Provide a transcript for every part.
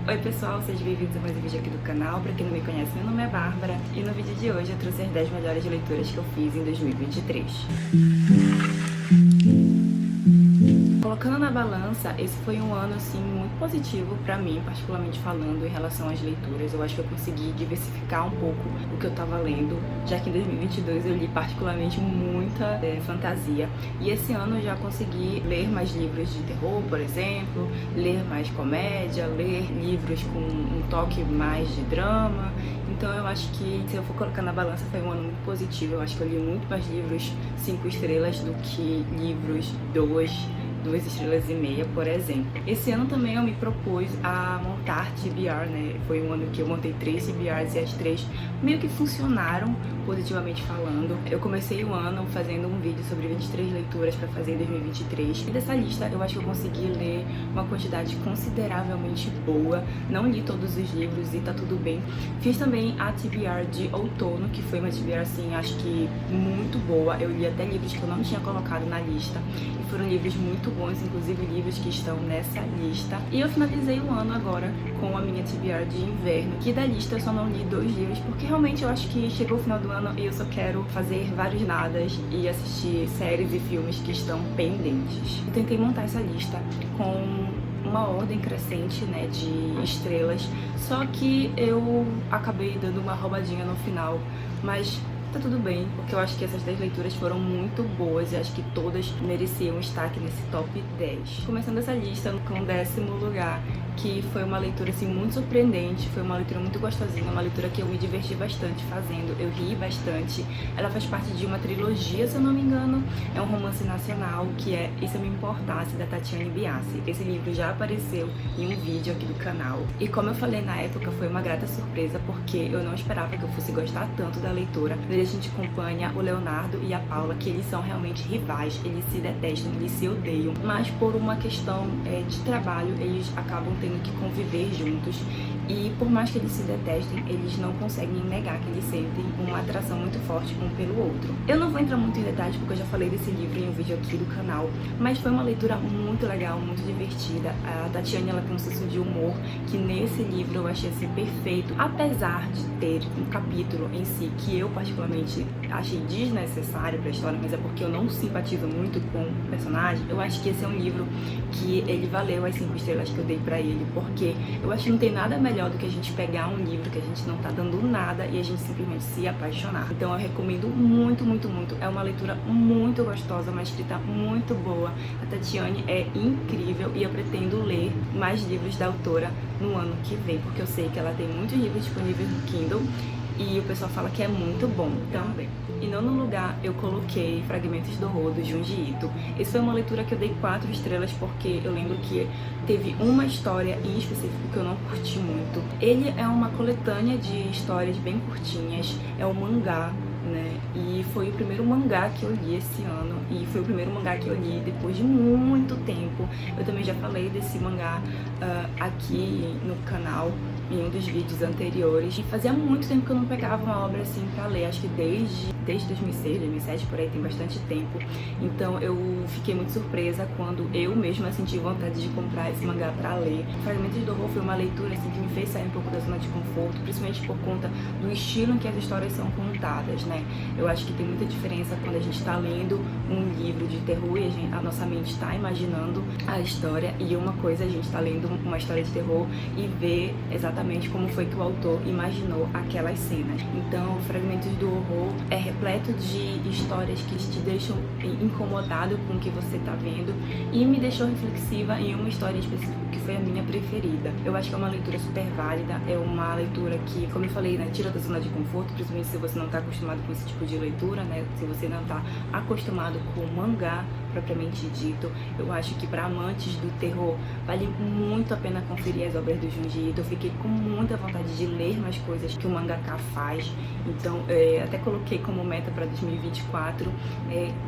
Oi pessoal, sejam bem-vindos a mais um vídeo aqui do canal. Pra quem não me conhece, meu nome é Bárbara e no vídeo de hoje eu trouxe as 10 melhores leituras que eu fiz em 2023. Colocando na balança, esse foi um ano assim muito positivo pra mim, particularmente falando em relação às leituras. Eu acho que eu consegui diversificar um pouco o que eu tava lendo, já que em 2022 eu li particularmente muita fantasia. E esse ano eu já consegui ler mais livros de terror, por exemplo, ler mais comédia, ler livros com um toque mais de drama. Então eu acho que, se eu for colocar na balança, foi um ano muito positivo. Eu acho que eu li muito mais livros 5 estrelas do que livros 2 estrelas e meia, por exemplo. Esse ano também eu me propus a montar TBR, né? Foi um ano que eu montei 3 TBRs e as 3 meio que funcionaram, positivamente falando. Eu comecei o ano fazendo um vídeo sobre 23 leituras para fazer em 2023. E dessa lista eu acho que eu consegui ler uma quantidade consideravelmente boa. Não li todos os livros e tá tudo bem. Fiz também a TBR de outono, que foi uma TBR assim, acho que muito boa. Eu li até livros que eu não tinha colocado na lista. E foram livros muito bons, inclusive livros que estão nessa lista. E eu finalizei o ano agora com a minha TBR de inverno, que da lista eu só não li 2 livros, porque realmente eu acho que chegou o final do ano e eu só quero fazer vários nadas e assistir séries e filmes que estão pendentes. Eu tentei montar essa lista com uma ordem crescente, né, de estrelas, só que eu acabei dando uma roubadinha no final, mas tá tudo bem, porque eu acho que essas 10 leituras foram muito boas e acho que todas mereciam estar aqui nesse top 10. Começando essa lista com o 10º lugar, que foi uma leitura assim muito surpreendente, foi uma leitura muito gostosinha, uma leitura que eu me diverti bastante fazendo, eu ri bastante. Ela faz parte de uma trilogia, se eu não me engano, é um romance nacional que é E Se Eu Me Importasse, da Tatiane Biasi. Esse livro já apareceu em um vídeo aqui do canal e, como eu falei na época, foi uma grata surpresa porque eu não esperava que eu fosse gostar tanto da leitura. A gente acompanha o Leonardo e a Paula, que eles são realmente rivais, eles se detestam, eles se odeiam, mas por uma questão de trabalho eles acabam tendo que conviver juntos e por mais que eles se detestem, eles não conseguem negar que eles sentem uma atração muito forte um pelo outro. Eu não vou entrar muito em detalhes porque eu já falei desse livro em um vídeo aqui do canal, mas foi uma leitura muito legal, muito divertida. A Tatiane, ela tem um senso de humor que nesse livro eu achei assim perfeito, apesar de ter um capítulo em si que eu particularmente achei desnecessário pra história, mas é porque eu não simpatizo muito com o personagem. Eu acho que esse é um livro que ele valeu as 5 estrelas que eu dei pra ele, porque eu acho que não tem nada melhor do que a gente pegar um livro que a gente não tá dando nada e a gente simplesmente se apaixonar. Então eu recomendo muito, muito, muito. É uma leitura muito gostosa, uma escrita muito boa. A Tatiane é incrível e eu pretendo ler mais livros da autora no ano que vem, porque eu sei que ela tem muitos livros disponíveis no Kindle e o pessoal fala que é muito bom também. Em 9º lugar, eu coloquei Fragmentos do Horror, do Junji Ito. Essa foi uma leitura que eu dei 4 estrelas porque eu lembro que teve uma história em específico que eu não curti muito. Ele é uma coletânea de histórias bem curtinhas, é um mangá, né? E foi o primeiro mangá que eu li esse ano e foi o primeiro mangá que eu li depois de muito tempo. Eu também já falei desse mangá aqui no canal em um dos vídeos anteriores e fazia muito tempo que eu não pegava uma obra assim pra ler, acho que desde 2006, 2007, por aí, tem bastante tempo. Então eu fiquei muito surpresa quando eu mesma senti vontade de comprar esse mangá pra ler. Fragmentos do Horror foi uma leitura assim que me fez sair um pouco da zona de conforto, principalmente por conta do estilo em que as histórias são contadas, né? Eu acho que tem muita diferença quando a gente tá lendo um livro de terror e a nossa mente tá imaginando a história, e uma coisa a gente tá lendo uma história de terror e ver exatamente como foi que o autor imaginou aquelas cenas. Então, Fragmentos do Horror é repleto de histórias que te deixam incomodado com o que você tá vendo e me deixou reflexiva em uma história específica que foi a minha preferida. Eu acho que é uma leitura super válida, é uma leitura que, como eu falei, né, tira da zona de conforto, principalmente se você não tá acostumado com esse tipo de leitura, né, se você não tá acostumado com mangá propriamente dito. Eu acho que para amantes do terror vale muito a pena conferir as obras do Junji Ito. Eu fiquei com muita vontade de ler mais coisas que o mangaka faz, então até coloquei como meta para 2024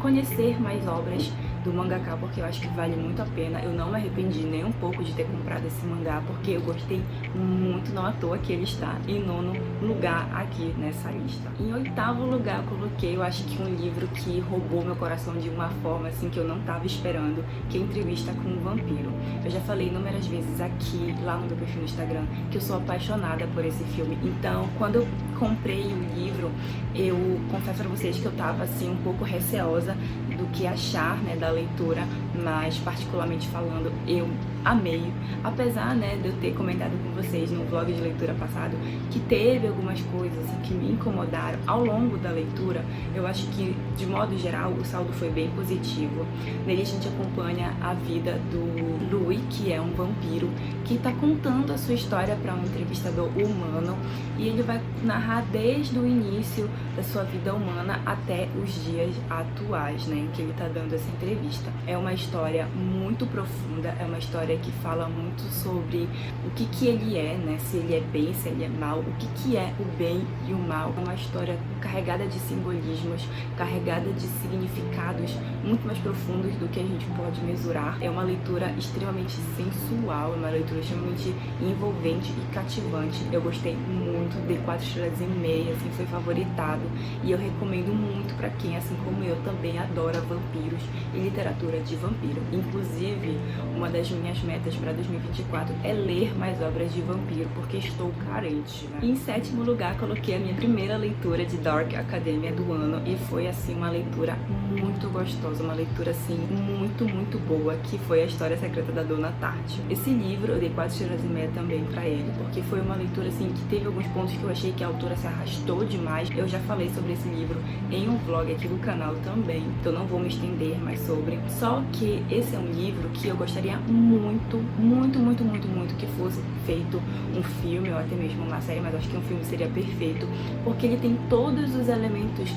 conhecer mais obras do mangaka, porque eu acho que vale muito a pena. Eu não me arrependi nem um pouco de ter comprado esse mangá, porque eu gostei muito, não à toa que ele está em 9º lugar aqui nessa lista. Em 8º oitavo lugar eu coloquei, eu acho que um livro que roubou meu coração de uma forma assim que eu não tava esperando, que é Entrevista com um Vampiro. Eu já falei inúmeras vezes aqui, lá no meu perfil no Instagram, que eu sou apaixonada por esse filme. Então, quando eu comprei o livro, eu confesso pra vocês que eu tava assim um pouco receosa do que achar, né, da leitura, mas particularmente falando, eu amei, apesar, né, de eu ter comentado com vocês no vlog de leitura passado que teve algumas coisas assim, que me incomodaram ao longo da leitura. Eu acho que, de modo geral, o saldo foi bem positivo. Nele a gente acompanha a vida do Louis, que é um vampiro, que está contando a sua história para um entrevistador humano, e ele vai narrar desde o início da sua vida humana até os dias atuais, né, em que ele está dando essa entrevista. É uma história muito profunda, é uma história que fala muito sobre o que ele é, né, se ele é bem, se ele é mal, o que é o bem e o mal. É uma história carregada de simbolismos, carregada de significados muito mais profundos do que a gente pode mesurar. É uma leitura extremamente sensual, é uma leitura extremamente envolvente e cativante. Eu gostei muito, dei 4 estrelas e meia, assim, foi favoritado, e eu recomendo muito para quem, assim como eu, também adora vampiros e literatura de vampiro. Inclusive, uma das minhas metas para 2024 é ler mais obras de vampiro, porque estou carente, né? E em sétimo lugar, coloquei a minha primeira leitura de Dark Academia do ano, e foi, assim, uma leitura muito gostosa, uma leitura, assim, muito, muito boa, que foi A História Secreta da Dona Tarte. Esse livro, eu dei 4 estrelas e meia também pra ele, porque foi uma leitura, assim, que teve alguns pontos que eu achei que a autora se arrastou demais. Eu já falei sobre esse livro em um vlog aqui do canal também, então não vou me estender mais sobre. Só que esse é um livro que eu gostaria muito, muito, muito, muito, muito que fosse feito um filme ou até mesmo uma série, mas acho que um filme seria perfeito, porque ele tem todos os elementos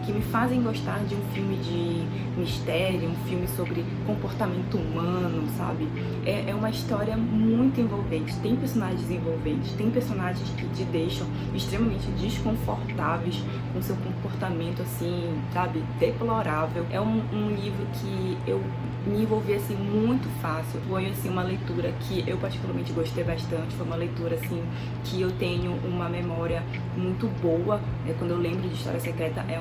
que me fazem gostar de um filme de mistério, um filme sobre comportamento humano, sabe? É uma história muito envolvente, tem personagens envolventes, tem personagens que te deixam extremamente desconfortáveis com seu comportamento, assim, sabe? Deplorável. É um livro que eu me envolvi, assim, muito fácil. Foi, assim, uma leitura que eu particularmente gostei bastante. Foi uma leitura, assim, que eu tenho uma memória muito boa, né? Quando eu lembro de História Secreta, é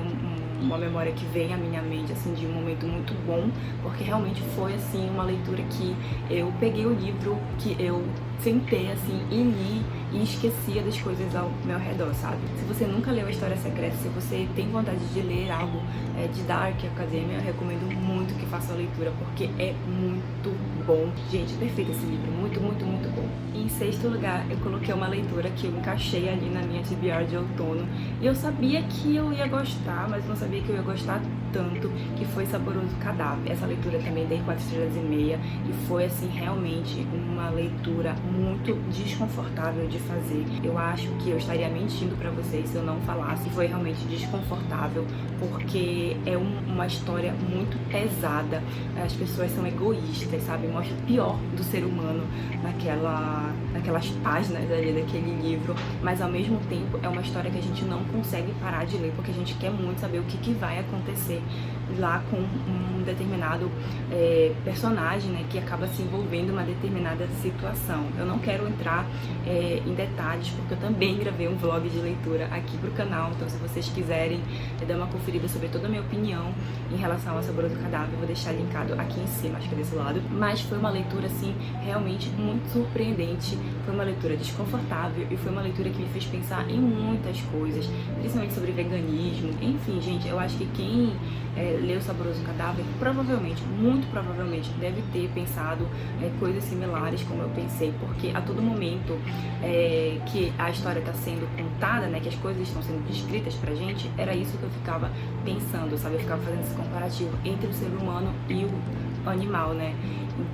uma memória que vem à minha mente, assim, de um momento muito bom, porque realmente foi, assim, uma leitura que eu peguei o livro, que eu sentei, assim, e li, e esquecia das coisas ao meu redor, sabe? Se você nunca leu A História Secreta, se você tem vontade de ler algo de Dark Academia, eu recomendo muito que faça a leitura, porque é muito bom. Gente, perfeito esse livro, muito, muito, muito bom. E em sexto lugar, eu coloquei uma leitura que eu encaixei ali na minha TBR de outono, e eu sabia que eu ia gostar, mas não sabia que eu ia gostar tanto, que foi Saboroso Cadáver. Essa leitura também dei 4 estrelas e meia, e foi, assim, realmente uma leitura muito desconfortável de fazer. Eu acho que eu estaria mentindo pra vocês se eu não falasse. Foi realmente desconfortável, porque é uma história muito pesada. As pessoas são egoístas, sabe? Mostra o pior do ser humano naquelas páginas ali daquele livro, mas ao mesmo tempo é uma história que a gente não consegue parar de ler, porque a gente quer muito saber o que vai acontecer lá com um determinado personagem, né, que acaba se envolvendo em uma determinada situação. Eu não quero entrar em detalhes, porque eu também gravei um vlog de leitura aqui pro canal, então se vocês quiserem dar uma conferida sobre toda a minha opinião em relação ao Saboroso Cadáver, eu vou deixar linkado aqui em cima, acho que é desse lado. Mas foi uma leitura, assim, realmente muito surpreendente, foi uma leitura desconfortável, e foi uma leitura que me fez pensar em muitas coisas, principalmente sobre veganismo. Enfim, gente, eu acho que quem leu O Saboroso Cadáver, provavelmente, muito provavelmente, deve ter pensado coisas similares como eu pensei, porque a todo momento que a história está sendo contada, né, que as coisas estão sendo descritas pra gente, era isso que eu ficava pensando, sabe? Eu ficava fazendo esse comparativo entre o ser humano e o animal, né?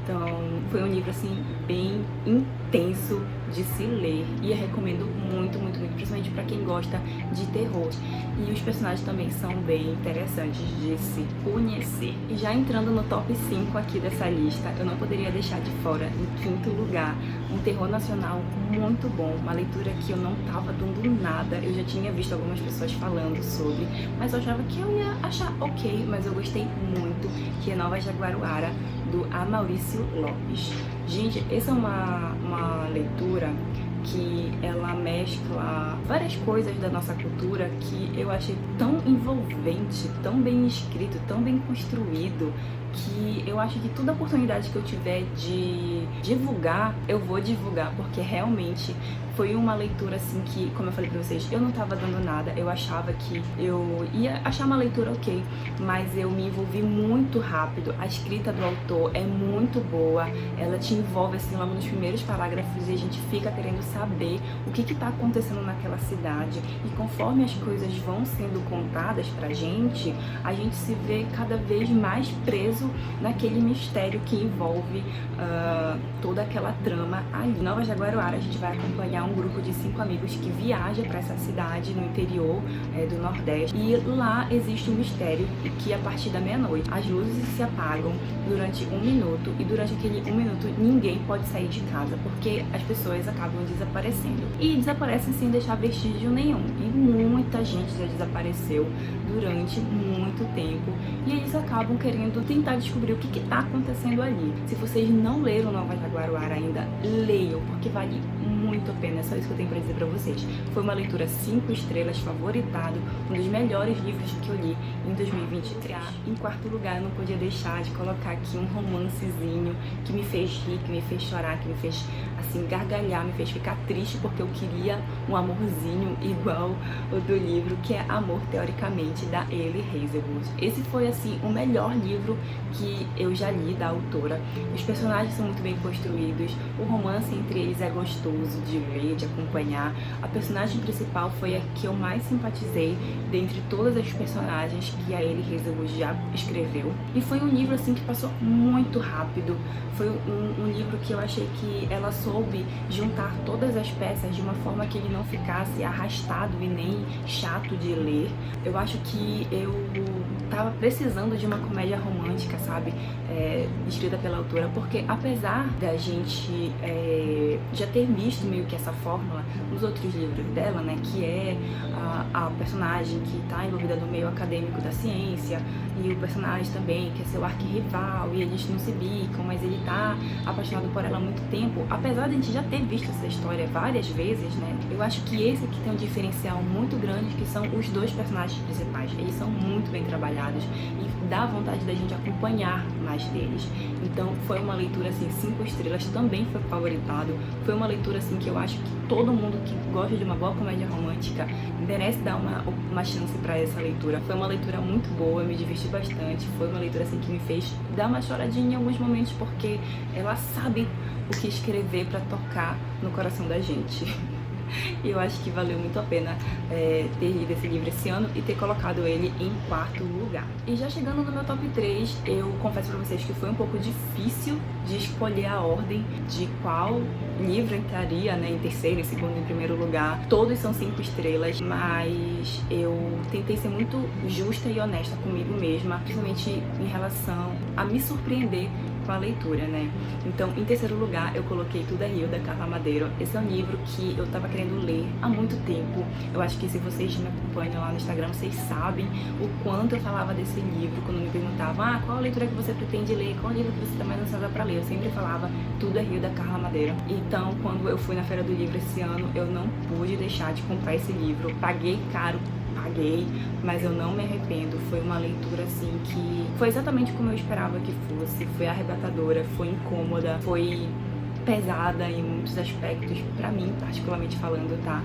Então, foi um livro, assim, bem intenso de se ler, e eu recomendo muito, muito, muito, principalmente pra quem gosta de terror. E os personagens também são bem interessantes de se conhecer. E já entrando no top 5 aqui dessa lista, eu não poderia deixar de fora, em quinto lugar, um terror nacional muito bom, uma leitura que eu não tava dando nada. Eu já tinha visto algumas pessoas falando sobre, mas eu achava que eu ia achar ok, mas eu gostei muito, que é Nova Jaguaruara, do Maurício Lopes. Gente, essa é uma leitura que ela mescla várias coisas da nossa cultura que eu achei tão envolvente, tão bem escrito, tão bem construído, que eu acho que toda oportunidade que eu tiver de divulgar, eu vou divulgar, porque realmente foi uma leitura assim que, como eu falei pra vocês, eu não tava dando nada, eu achava que eu ia achar uma leitura ok, mas eu me envolvi muito rápido. A escrita do autor é muito boa, ela te envolve assim logo nos primeiros parágrafos e a gente fica querendo saber o que tá acontecendo naquela cidade, e conforme as coisas vão sendo contadas pra gente, a gente se vê cada vez mais preso naquele mistério que envolve toda aquela trama ali. Em Nova Jaguaruara a gente vai acompanhar um grupo de 5 amigos que viaja para essa cidade no interior do Nordeste, e lá existe um mistério que a partir da meia-noite as luzes se apagam durante 1 minuto, e durante aquele 1 minuto ninguém pode sair de casa porque as pessoas acabam desaparecendo, e desaparecem sem deixar vestígio nenhum, e muita gente já desapareceu durante muito tempo, e eles acabam querendo tentar descobrir o que está acontecendo ali. Se vocês não leram Nova Jaguaruara ainda, leiam, porque vale muito a pena. É só isso que eu tenho pra dizer pra vocês. Foi uma leitura 5 estrelas, favoritado, um dos melhores livros que eu li em 2023. Em quarto lugar, eu não podia deixar de colocar aqui um romancezinho que me fez rir, que me fez chorar, que me fez assim gargalhar, me fez ficar triste porque eu queria um amorzinho igual o do livro, que é Amor Teoricamente, da Elie Hazelwood. Esse foi assim o melhor livro que eu já li da autora. Os personagens são muito bem construídos, o romance entre eles é gostoso de ler, de acompanhar. A personagem principal foi a que eu mais simpatizei dentre todas as personagens que a Elie Hazelwood já escreveu. E foi um livro assim que passou muito rápido. Foi um livro que eu achei que ela soube juntar todas as peças de uma forma que ele não ficasse arrastado e nem chato de ler. Eu acho que eu tava precisando de uma comédia romântica, sabe? Escrita pela autora, porque apesar da gente já ter visto meio que essa fórmula nos outros livros dela, né, que é a personagem que tá envolvida no meio acadêmico da ciência, e o personagem também que é seu arquirrival, e eles não se bicam, mas ele tá apaixonado por ela há muito tempo. Apesar de a gente já ter visto essa história várias vezes, né, eu acho que esse aqui tem um diferencial muito grande, que são os dois personagens principais. Eles são muito bem trabalhados e dá vontade da gente acompanhar mais deles. Então foi uma leitura assim 5 estrelas, também foi favoritado. Foi uma leitura assim que eu acho que todo mundo que gosta de uma boa comédia romântica merece dar uma chance para essa leitura. Foi uma leitura muito boa, eu me diverti bastante. Foi uma leitura assim que me fez dar uma choradinha em alguns momentos, porque ela sabe o que escrever para tocar no coração da gente. E eu acho que valeu muito a pena ter lido esse livro esse ano e ter colocado ele em 4º lugar. E já chegando no meu top 3, eu confesso pra vocês que foi um pouco difícil de escolher a ordem de qual livro entraria, né, em 3º, em 2º, em 1º lugar. Todos são 5 estrelas, mas eu tentei ser muito justa e honesta comigo mesma, principalmente em relação a me surpreender com a leitura, né? Então, em 3º lugar, eu coloquei Tudo é Rio, da Carla Madeiro. Esse é um livro que eu tava querendo ler há muito tempo. Eu acho que se vocês me acompanham lá no Instagram, vocês sabem o quanto eu falava desse livro quando me perguntavam qual a leitura que você pretende ler, qual livro que você tá mais ansiosa pra ler. Eu sempre falava Tudo é Rio, da Carla Madeiro. Então, quando eu fui na Feira do Livro esse ano, eu não pude deixar de comprar esse livro. Paguei caro, mas eu não me arrependo. Foi uma leitura assim que foi exatamente como eu esperava que fosse. Foi arrebatadora, foi incômoda, foi pesada em muitos aspectos, pra mim particularmente falando, tá?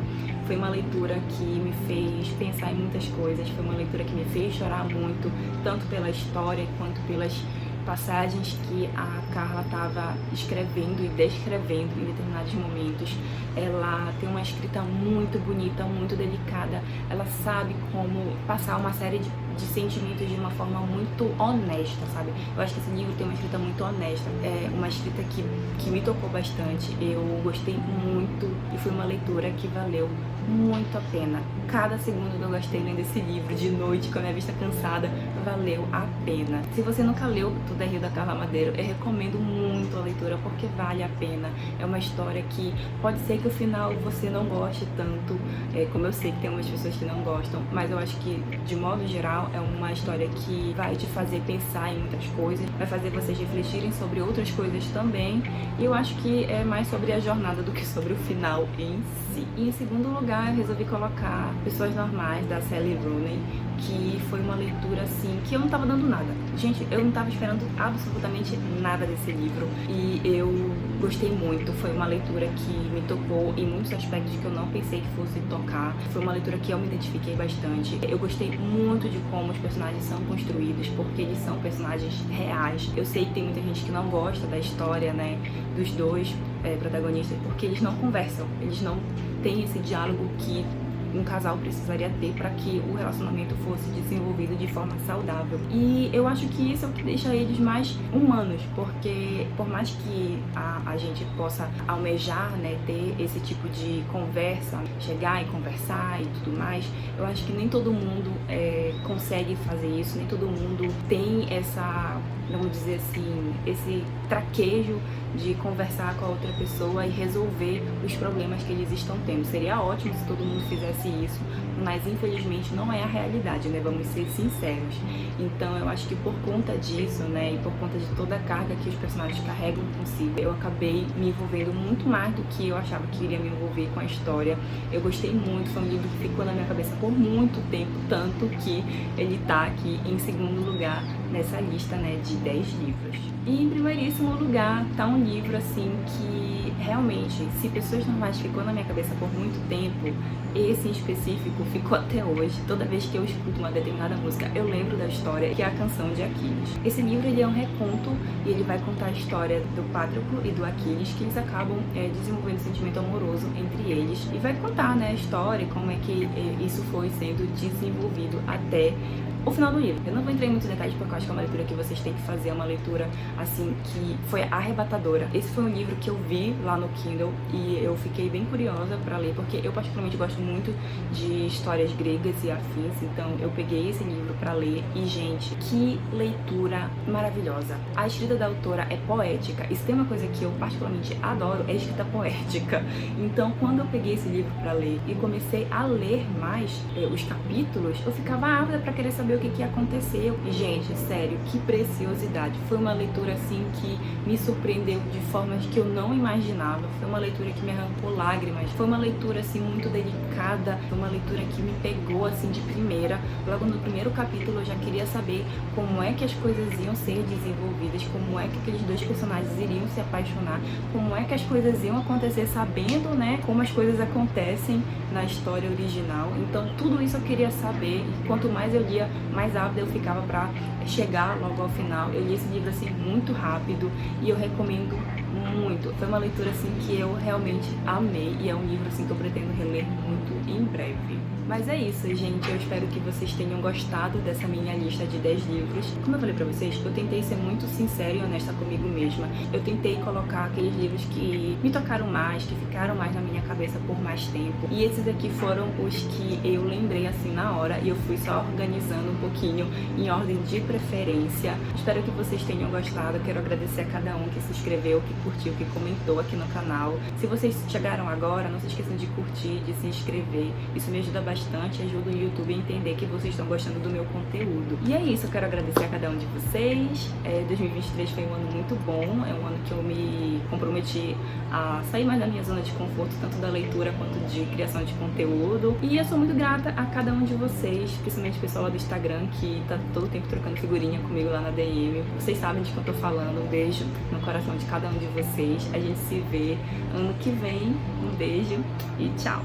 Foi uma leitura que me fez pensar em muitas coisas, foi uma leitura que me fez chorar muito, tanto pela história quanto pelas passagens que a Carla estava escrevendo e descrevendo em determinados momentos. Ela tem uma escrita muito bonita, muito delicada. Ela sabe como passar uma série de sentimentos de uma forma muito honesta, sabe? Eu acho que esse livro tem uma escrita muito honesta. É uma escrita que me tocou bastante. Eu gostei muito e foi uma leitura que valeu muito a pena. Cada segundo que eu gastei lendo esse livro de noite, com a minha vista cansada, valeu a pena. Se você nunca leu Tudo é Rio, da Carla Madeiro, eu recomendo muito a leitura, porque vale a pena. É uma história que pode ser que o final você não goste tanto, como eu sei que tem umas pessoas que não gostam, mas eu acho que, de modo geral, legal, é uma história que vai te fazer pensar em muitas coisas, vai fazer vocês refletirem sobre outras coisas também, e eu acho que é mais sobre a jornada do que sobre o final em si. E em segundo lugar, eu resolvi colocar Pessoas Normais, da Sally Rooney, que foi uma leitura assim que eu não tava dando nada. Gente, eu não tava esperando absolutamente nada desse livro e eu gostei muito. Foi uma leitura que me tocou em muitos aspectos que eu não pensei que fosse tocar. Foi uma leitura que eu me identifiquei bastante. Eu gostei muito de como os personagens são construídos, porque eles são personagens reais. Eu sei que tem muita gente que não gosta da história, né, dos dois protagonistas, porque eles não conversam, eles não têm esse diálogo que um casal precisaria ter para que o relacionamento fosse desenvolvido de forma saudável. E eu acho que isso é o que deixa eles mais humanos, porque por mais que a gente possa almejar, né, ter esse tipo de conversa, chegar e conversar e tudo mais, eu acho que nem todo mundo consegue fazer isso, nem todo mundo tem essa, vamos dizer assim, esse traquejo de conversar com a outra pessoa e resolver os problemas que eles estão tendo. Seria ótimo se todo mundo fizesse isso, mas infelizmente não é a realidade, né? Vamos ser sinceros. Então eu acho que por conta disso, né, e por conta de toda a carga que os personagens carregam consigo, eu acabei me envolvendo muito mais do que eu achava que iria me envolver com a história. Eu gostei muito, foi um livro que ficou na minha cabeça por muito tempo, tanto que ele tá aqui em segundo lugar nessa lista, né, de 10 livros. E em primeiríssimo lugar tá um livro assim que realmente, se Pessoas Normais ficou na minha cabeça por muito tempo, esse em específico ficou até hoje. Toda vez que eu escuto uma determinada música, eu lembro da história, que é a Canção de Aquiles. Esse livro ele é um reconto e ele vai contar a história do Patroclo e do Aquiles, que eles acabam desenvolvendo um sentimento amoroso entre eles, e vai contar, né, a história, como é que isso foi sendo desenvolvido até o final do livro. Eu não vou entrar em muitos detalhes porque eu acho que é uma leitura que vocês têm que fazer, uma leitura assim que foi arrebatadora. Esse foi um livro que eu vi lá no Kindle e eu fiquei bem curiosa pra ler, porque eu particularmente gosto muito de histórias gregas e afins, então eu peguei esse livro pra ler e, gente, que leitura maravilhosa. A escrita da autora é poética, e se tem uma coisa que eu particularmente adoro, é a escrita poética. Então, quando eu peguei esse livro pra ler e comecei a ler mais os capítulos, eu ficava ávida pra querer saber o que aconteceu. E, gente, sério, que preciosidade. Foi uma leitura, assim, que me surpreendeu de formas que eu não imaginava. Foi uma leitura que me arrancou lágrimas. Foi uma leitura, assim, muito delicada. Foi uma leitura que me pegou, assim, de primeira. Logo no primeiro capítulo eu já queria saber como é que as coisas iam ser desenvolvidas, como é que aqueles dois personagens iriam se apaixonar, como é que as coisas iam acontecer, sabendo, né, como as coisas acontecem na história original. Então, tudo isso eu queria saber. E quanto mais eu lia, mais ávida eu ficava pra chegar logo ao final. Eu li esse livro assim muito rápido e eu recomendo muito. Foi uma leitura assim que eu realmente amei e é um livro assim que eu pretendo reler muito em breve. Mas é isso, gente. Eu espero que vocês tenham gostado dessa minha lista de 10 livros. Como eu falei pra vocês, eu tentei ser muito sincera e honesta comigo mesma. Eu tentei colocar aqueles livros que me tocaram mais, que ficaram mais na minha cabeça por mais tempo. E esses aqui foram os que eu lembrei assim na hora e eu fui só organizando um pouquinho em ordem de preferência. Espero que vocês tenham gostado. Quero agradecer a cada um que se inscreveu, que curtiu, que comentou aqui no canal. Se vocês chegaram agora, não se esqueçam de curtir, de se inscrever. Isso me ajuda bastante, ajuda o YouTube a entender que vocês estão gostando do meu conteúdo. E é isso, eu quero agradecer a cada um de vocês. 2023 foi um ano muito bom, é um ano que eu me comprometi a sair mais da minha zona de conforto, tanto da leitura quanto de criação de conteúdo. E eu sou muito grata a cada um de vocês, principalmente o pessoal lá do Instagram, que tá todo o tempo trocando figurinha comigo lá na DM. Vocês sabem de que eu tô falando. Um beijo no coração de cada um de vocês. A gente se vê ano que vem. Um beijo e tchau!